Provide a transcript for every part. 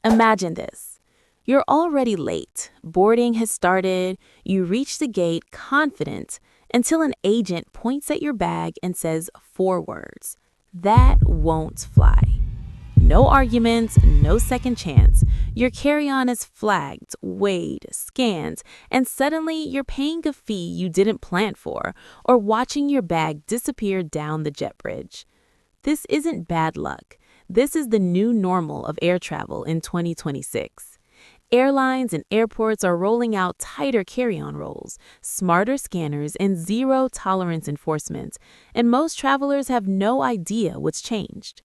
Imagine this. You're already late. Boarding has started. You reach the gate confident until an agent points at your bag and says 4 words. That won't fly. No arguments, no second chance. Your carry-on is flagged, weighed, scanned, and suddenly you're paying a fee you didn't plan for or watching your bag disappear down the jet bridge. This isn't bad luck. This is the new normal of air travel in 2026. Airlines and airports are rolling out tighter carry-on rules, smarter scanners, and zero-tolerance enforcement, and most travelers have no idea what's changed.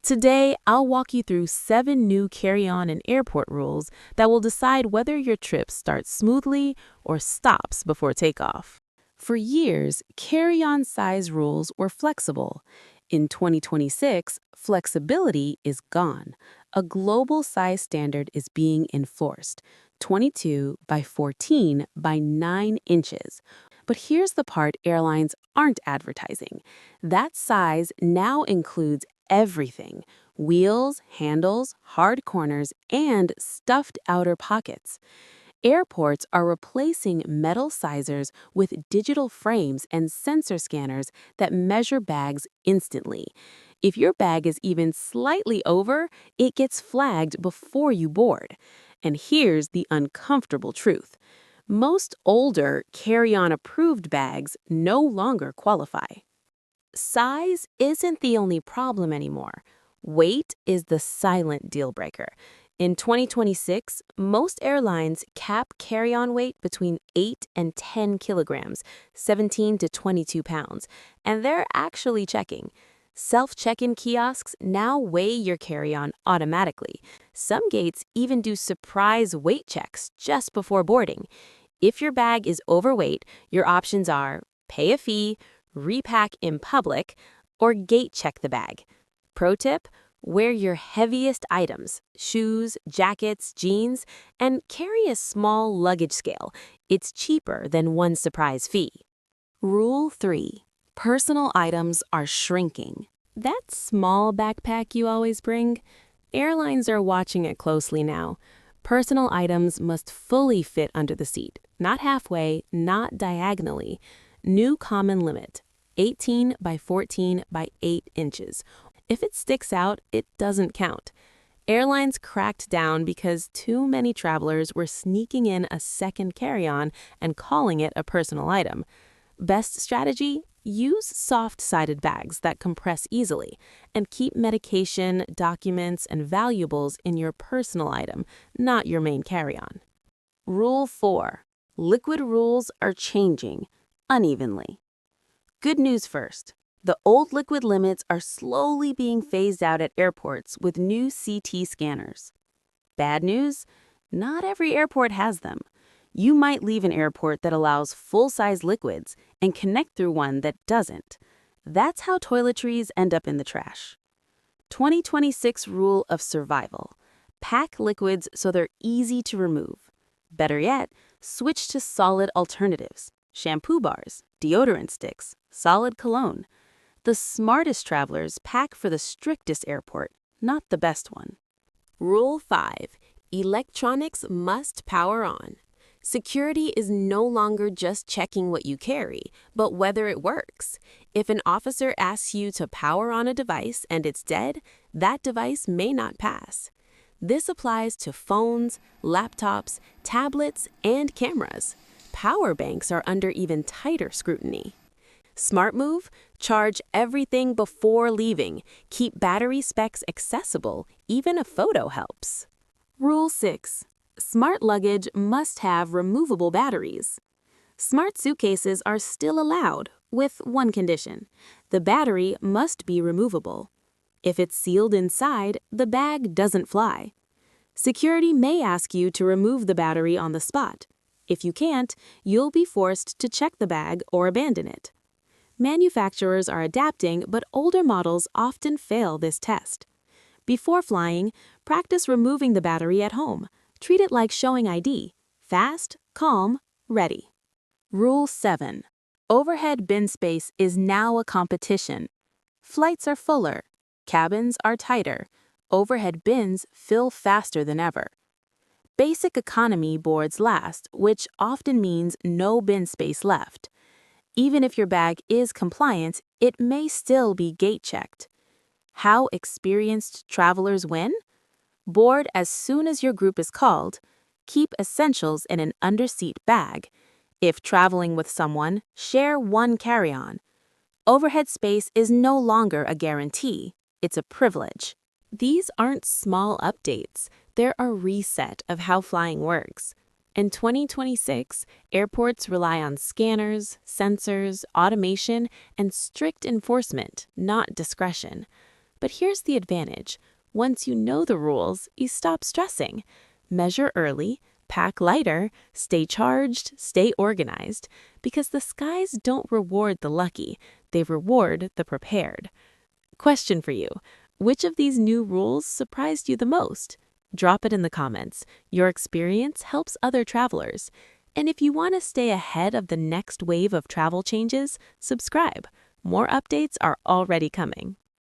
Today, I'll walk you through 7 new carry-on and airport rules that will decide whether your trip starts smoothly or stops before takeoff. For years, carry-on size rules were flexible. In 2026, flexibility is gone. A global size standard is being enforced, 22 by 14 by 9 inches. But here's the part airlines aren't advertising. That size now includes everything: wheels, handles, hard corners, and stuffed outer pockets. Airports are replacing metal sizers with digital frames and sensor scanners that measure bags instantly. If your bag is even slightly over, it gets flagged before you board. And here's the uncomfortable truth. Most older carry-on approved bags no longer qualify. Size isn't the only problem anymore. Weight is the silent deal breaker. In 2026, most airlines cap carry-on weight between 8 and 10 kilograms, 17 to 22 pounds, and they're actually checking. Self-check-in kiosks now weigh your carry-on automatically. Some gates even do surprise weight checks just before boarding. If your bag is overweight, your options are pay a fee, repack in public, or gate check the bag. Pro tip: wear your heaviest items, shoes, jackets, jeans, and carry a small luggage scale. It's cheaper than one surprise fee. Rule 3. Personal items are shrinking. That small backpack you always bring? Airlines are watching it closely now. Personal items must fully fit under the seat, not halfway, not diagonally. New common limit: 18 by 14 by 8 inches. If it sticks out, it doesn't count. Airlines cracked down because too many travelers were sneaking in a second carry-on and calling it a personal item. Best strategy: use soft-sided bags that compress easily, and keep medication, documents, and valuables in your personal item, not your main carry-on. Rule 4. Liquid rules are changing unevenly. Good news first. The old liquid limits are slowly being phased out at airports with new CT scanners. Bad news? Not every airport has them. You might leave an airport that allows full-size liquids and connect through one that doesn't. That's how toiletries end up in the trash. 2026 rule of survival: pack liquids so they're easy to remove. Better yet, switch to solid alternatives: shampoo bars, deodorant sticks, solid cologne. The smartest travelers pack for the strictest airport, not the best one. Rule 5. Electronics must power on. Security is no longer just checking what you carry, but whether it works. If an officer asks you to power on a device and it's dead, that device may not pass. This applies to phones, laptops, tablets, and cameras. Power banks are under even tighter scrutiny. Smart move: charge everything before leaving. Keep battery specs accessible, even a photo helps. Rule 6. Smart luggage must have removable batteries. Smart suitcases are still allowed, with one condition: the battery must be removable. If it's sealed inside, the bag doesn't fly. Security may ask you to remove the battery on the spot. If you can't, you'll be forced to check the bag or abandon it. Manufacturers are adapting, but older models often fail this test. Before flying, practice removing the battery at home. Treat it like showing ID: fast, calm, ready. Rule 7. Overhead bin space is now a competition. Flights are fuller. Cabins are tighter. Overhead bins fill faster than ever. Basic economy boards last, which often means no bin space left. Even if your bag is compliant, it may still be gate checked. How experienced travelers win? Board as soon as your group is called. Keep essentials in an underseat bag. If traveling with someone, share one carry-on. Overhead space is no longer a guarantee, it's a privilege. These aren't small updates, they're a reset of how flying works. In 2026, airports rely on scanners, sensors, automation, and strict enforcement, not discretion. But here's the advantage. Once you know the rules, you stop stressing. Measure early, pack lighter, stay charged, stay organized, because the skies don't reward the lucky, they reward the prepared. Question for you. Which of these new rules surprised you the most? Drop it in the comments. Your experience helps other travelers. And if you want to stay ahead of the next wave of travel changes, subscribe. More updates are already coming.